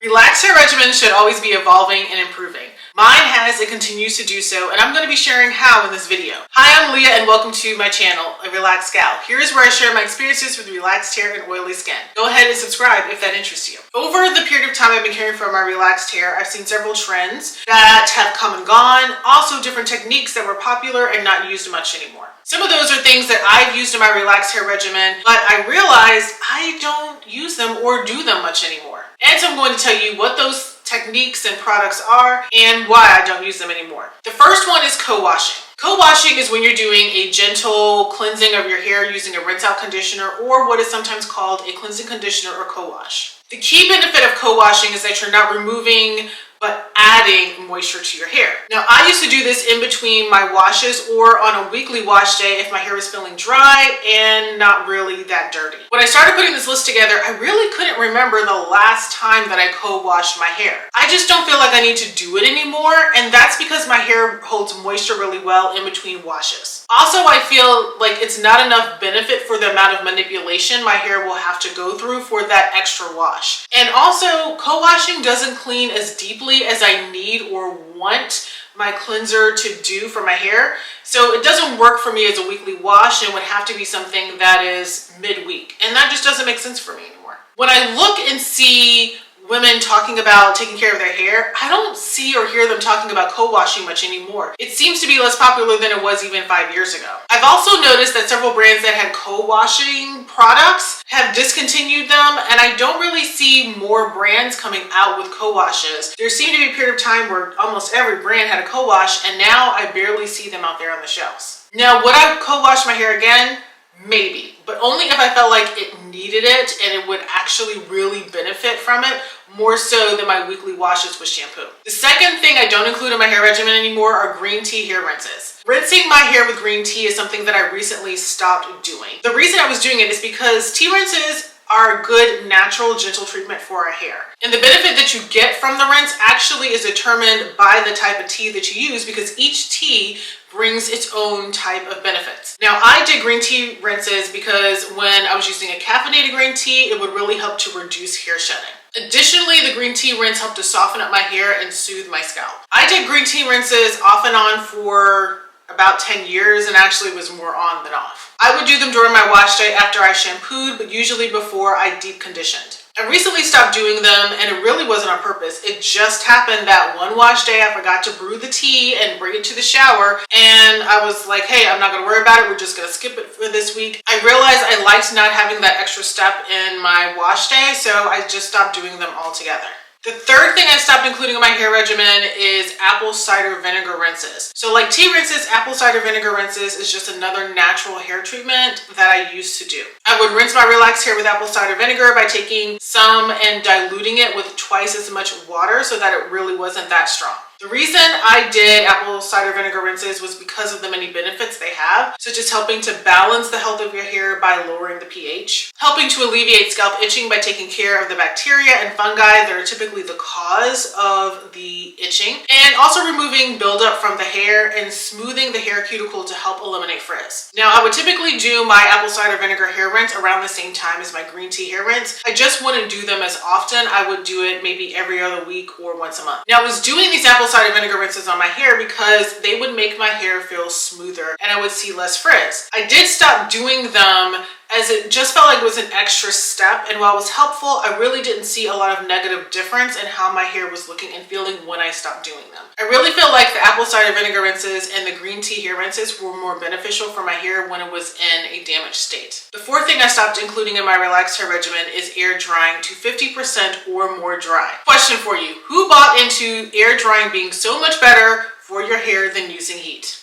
Relaxed hair regimen should always be evolving and improving. Mine has and continues to do so, and I'm going to be sharing how in this video. Hi, I'm Leah and welcome to my channel, ARelaxedGal. Here is where I share my experiences with relaxed hair and oily skin. Go ahead and subscribe if that interests you. Over the period of time I've been caring for my relaxed hair, I've seen several trends that have come and gone, also different techniques that were popular and not used much anymore. Some of those are things that I've used in my relaxed hair regimen, but I realized I don't use them or do them much anymore. And so I'm going to tell you what those techniques and products are and why I don't use them anymore. The first one is co-washing. Co-washing is when you're doing a gentle cleansing of your hair using a rinse out conditioner or what is sometimes called a cleansing conditioner or co-wash. The key benefit of co-washing is that you're not removing but adding moisture to your hair. Now, I used to do this in between my washes or on a weekly wash day if my hair was feeling dry and not really that dirty. When I started putting this list together, I really couldn't remember the last time that I co-washed my hair. I just don't feel like I need to do it anymore, and that's because my hair holds moisture really well in between washes. Also, I feel like it's not enough benefit for the amount of manipulation my hair will have to go through for that extra wash. And also, co-washing doesn't clean as deeply as I need or want my cleanser to do for my hair. So it doesn't work for me as a weekly wash and would have to be something that is midweek. And that just doesn't make sense for me anymore. When I look and see women talking about taking care of their hair, I don't see or hear them talking about co-washing much anymore. It seems to be less popular than it was even 5 years ago. I've also noticed that several brands that had co-washing products have discontinued them, and I don't really see more brands coming out with co-washes. There seemed to be a period of time where almost every brand had a co-wash, and now I barely see them out there on the shelves. Now, would I co-wash my hair again? Maybe, but only if I felt like it needed it and it would actually really benefit from it more so than my weekly washes with shampoo. The second thing I don't include in my hair regimen anymore are green tea hair rinses. Rinsing my hair with green tea is something that I recently stopped doing. The reason I was doing it is because tea rinses are a good, natural, gentle treatment for our hair. And the benefit that you get from the rinse actually is determined by the type of tea that you use because each tea brings its own type of benefits. Now, I did green tea rinses because when I was using a caffeinated green tea, it would really help to reduce hair shedding. Additionally, the green tea rinse helped to soften up my hair and soothe my scalp. I did green tea rinses off and on for about 10 years and actually was more on than off. I would do them during my wash day after I shampooed, but usually before I deep conditioned. I recently stopped doing them and it really wasn't on purpose. It just happened that one wash day I forgot to brew the tea and bring it to the shower and I was like, hey, I'm not gonna worry about it. We're just gonna skip it for this week. I realized I liked not having that extra step in my wash day, so I just stopped doing them altogether. The third thing I stopped including in my hair regimen is apple cider vinegar rinses. So like tea rinses, apple cider vinegar rinses is just another natural hair treatment that I used to do. I would rinse my relaxed hair with apple cider vinegar by taking some and diluting it with twice as much water so that it really wasn't that strong. The reason I did apple cider vinegar rinses was because of the many benefits they have, such as helping to balance the health of your hair by lowering the pH, helping to alleviate scalp itching by taking care of the bacteria and fungi that are typically the cause of the itching, and also removing buildup from the hair and smoothing the hair cuticle to help eliminate frizz. Now, I would typically do my apple cider vinegar hair rinse around the same time as my green tea hair rinse. I just wouldn't do them as often. I would do it maybe every other week or once a month. Now, I was doing these apple cider vinegar rinses on my hair because they would make my hair feel smoother and I would see less frizz. I did stop doing them as it just felt like it was an extra step, and while it was helpful, I really didn't see a lot of negative difference in how my hair was looking and feeling when I stopped doing them. I really feel like the apple cider vinegar rinses and the green tea hair rinses were more beneficial for my hair when it was in a damaged state. The fourth thing I stopped including in my relaxed hair regimen is air drying to 50% or more dry. Question for you, who bought into air drying being so much better for your hair than using heat?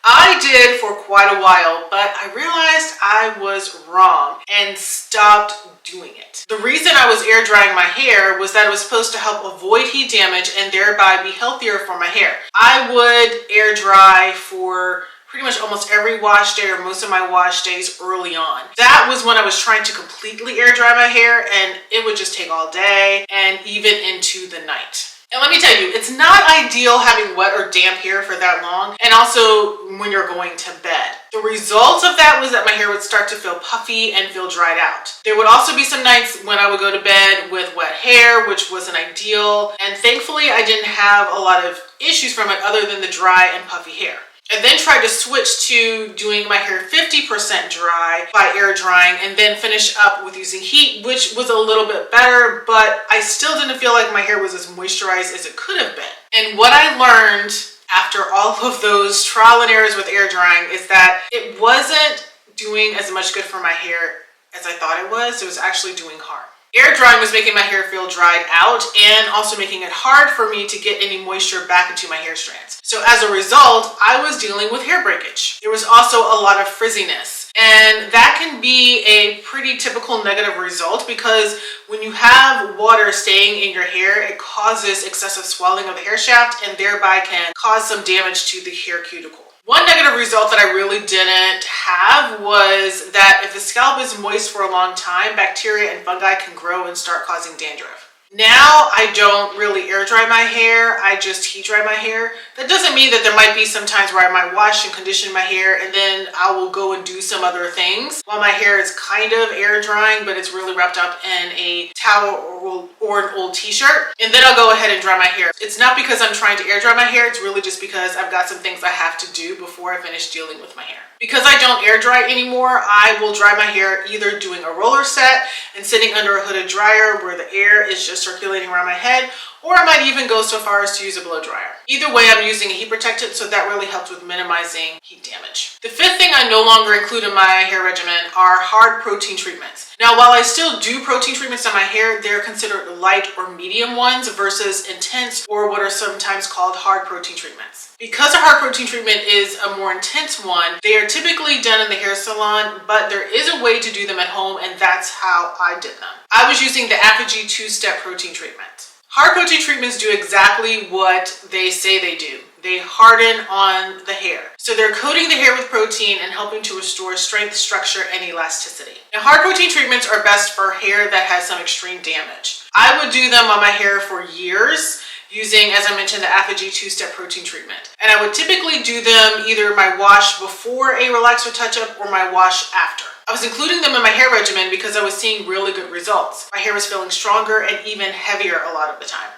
I did for quite a while, but I realized I was wrong and stopped doing it. The reason I was air drying my hair was that it was supposed to help avoid heat damage and thereby be healthier for my hair. I would air dry for pretty much almost every wash day or most of my wash days early on. That was when I was trying to completely air dry my hair and it would just take all day and even into the night. And let me tell you, it's not ideal having wet or damp hair for that long, and also when you're going to bed. The result of that was that my hair would start to feel puffy and feel dried out. There would also be some nights when I would go to bed with wet hair, which wasn't ideal, and thankfully I didn't have a lot of issues from it other than the dry and puffy hair. I then tried to switch to doing my hair 50% dry by air drying and then finish up with using heat, which was a little bit better, but I still didn't feel like my hair was as moisturized as it could have been. And what I learned after all of those trial and errors with air drying is that it wasn't doing as much good for my hair as I thought it was. It was actually doing harm. Air drying was making my hair feel dried out and also making it hard for me to get any moisture back into my hair strands. So as a result, I was dealing with hair breakage. There was also a lot of frizziness, and that can be a pretty typical negative result because when you have water staying in your hair, it causes excessive swelling of the hair shaft and thereby can cause some damage to the hair cuticle. One negative result that I really didn't have was that if the scalp is moist for a long time, bacteria and fungi can grow and start causing dandruff. Now I don't really air dry my hair, I just heat dry my hair. That doesn't mean that there might be some times where I might wash and condition my hair and then I will go and do some other things while my hair is kind of air drying, but it's really wrapped up in a towel or an old t-shirt, and then I'll go ahead and dry my hair. It's not because I'm trying to air dry my hair, it's really just because I've got some things I have to do before I finish dealing with my hair. Because I don't air dry anymore, I will dry my hair either doing a roller set and sitting under a hooded dryer where the air is just circulating around my head, or I might even go so far as to use a blow dryer. Either way, I'm using a heat protectant, so that really helps with minimizing heat damage. The fifth thing I no longer include in my hair regimen are hard protein treatments. Now, while I still do protein treatments on my hair, they're considered light or medium ones versus intense or what are sometimes called hard protein treatments. Because a hard protein treatment is a more intense one, they are typically done in the hair salon, but there is a way to do them at home, and that's how I did them. I was using the ARelaxedGal 2-step protein treatment. Hard protein treatments do exactly what they say they do. They harden on the hair. So they're coating the hair with protein and helping to restore strength, structure, and elasticity. Now, hard protein treatments are best for hair that has some extreme damage. I would do them on my hair for years using, as I mentioned, the ARelaxedGal 2-step protein treatment. And I would typically do them either my wash before a relaxer touch-up or my wash after. I was including them in my hair regimen because I was seeing really good results. My hair was feeling stronger and even heavier a lot of the time.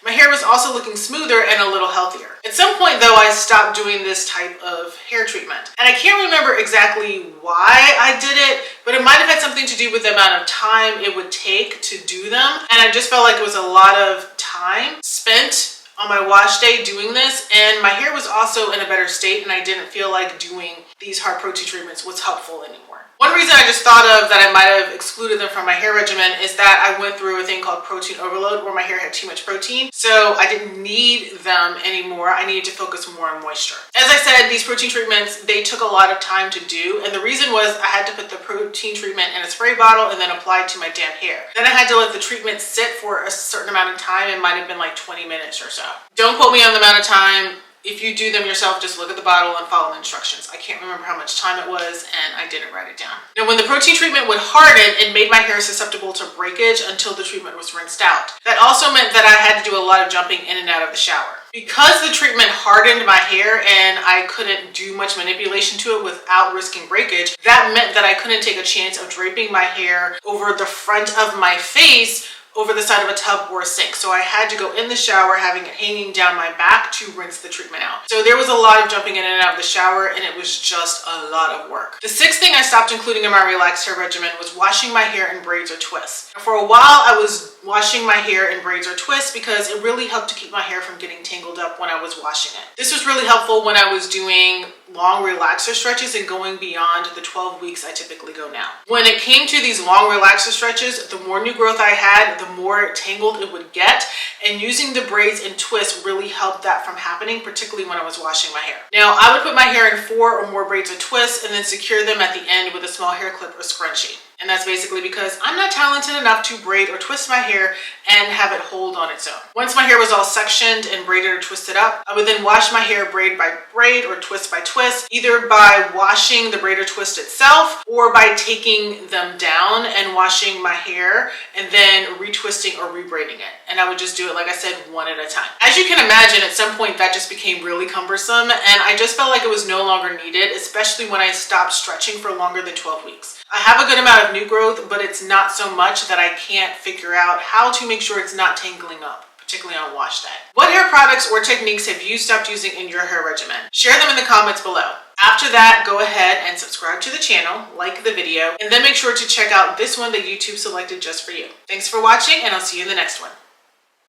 My hair was also looking smoother and a little healthier. At some point though, I stopped doing this type of hair treatment. And I can't remember exactly why I did it, but it might have had something to do with the amount of time it would take to do them. And I just felt like it was a lot of time spent on my wash day doing this, and my hair was also in a better state and I didn't feel like doing these hard protein treatments was helpful anymore. One reason I just thought of that I might have excluded them from my hair regimen is that I went through a thing called protein overload where my hair had too much protein, so I didn't need them anymore. I needed to focus more on moisture. As I said, these protein treatments, they took a lot of time to do, and the reason was I had to put the protein treatment in a spray bottle and then apply it to my damp hair. Then I had to let the treatment sit for a certain amount of time. It might have been like 20 minutes or so. Don't quote me on the amount of time. If you do them yourself, just look at the bottle and follow the instructions. I can't remember how much time it was, and I didn't write it down. Now, when the protein treatment would harden, it made my hair susceptible to breakage until the treatment was rinsed out. That also meant that I had to do a lot of jumping in and out of the shower. Because the treatment hardened my hair and I couldn't do much manipulation to it without risking breakage, that meant that I couldn't take a chance of draping my hair over the front of my face over the side of a tub or a sink. So I had to go in the shower having it hanging down my back to rinse the treatment out. So there was a lot of jumping in and out of the shower, and it was just a lot of work. The sixth thing I stopped including in my relaxed hair regimen was washing my hair in braids or twists. For a while, I was washing my hair in braids or twists because it really helped to keep my hair from getting tangled up when I was washing it. This was really helpful when I was doing long relaxer stretches and going beyond the 12 weeks I typically go now. When it came to these long relaxer stretches, the more new growth I had, the more tangled it would get, and using the braids and twists really helped that from happening, particularly when I was washing my hair. Now, I would put my hair in 4 or more braids or twists and then secure them at the end with a small hair clip or scrunchie. And that's basically because I'm not talented enough to braid or twist my hair and have it hold on its own. Once my hair was all sectioned and braided or twisted up, I would then wash my hair braid by braid or twist by twist twists, either by washing the braid or twist itself or by taking them down and washing my hair and then retwisting or rebraiding it. And I would just do it, like I said, one at a time. As you can imagine, at some point that just became really cumbersome and I just felt like it was no longer needed, especially when I stopped stretching for longer than 12 weeks. I have a good amount of new growth, but it's not so much that I can't figure out how to make sure it's not tangling up, particularly on wash day. What hair products or techniques have you stopped using in your hair regimen? Share them in the comments below. After that, go ahead and subscribe to the channel, like the video, and then make sure to check out this one that YouTube selected just for you. Thanks for watching, and I'll see you in the next one.